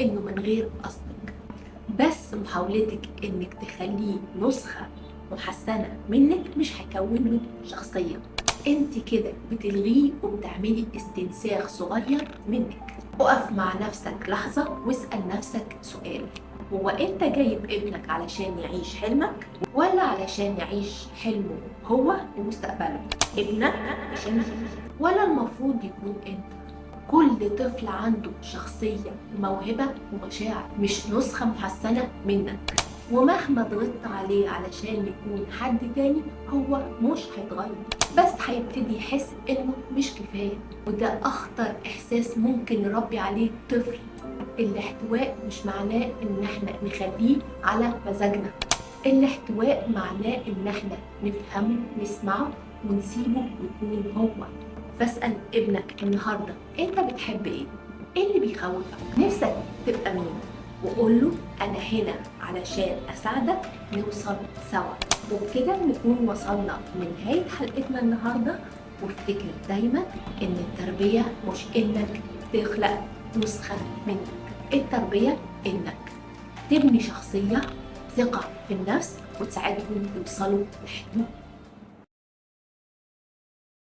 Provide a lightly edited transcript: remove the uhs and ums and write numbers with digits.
إنه من غير قصدك، بس محاولتك إنك تخليه نسخة محسنة منك مش هيكون له شخصية. انت كده بتلغيه وبتعملي استنساخ صغير منك. اقف مع نفسك لحظة واسأل نفسك سؤال: هو انت جايب ابنك علشان يعيش حلمك ولا علشان يعيش حلمه هو ومستقبله؟ ابنك مش انت، ولا المفروض يكون انت؟ كل طفل عنده شخصية وموهبة ومشاعر، مش نسخة محسنة منك. ومهما ضغطت عليه علشان يكون حد تاني هو مش هيتغير، بس هيبتدي يحس انه مش كفاية. وده اخطر احساس ممكن نربي عليه طفل. الاحتواء مش معناه ان احنا نخليه على مزاجنا. الاحتواء معناه ان احنا نفهمه، نسمعه، ونسيبه يكون هو. فاسأل ابنك النهاردة: انت بتحب ايه؟ ايه اللي بيخوفك؟ نفسك تبقى مين؟ وقول له: انا هنا علشان اساعدك نوصل سوا. وبكده نكون وصلنا لنهاية حلقتنا النهاردة. وافتكر دايما ان التربية مش انك تخلق نسخة منك. التربية انك تبني شخصية، ثقة في النفس، وتساعدهم يوصلوا لحلمهم.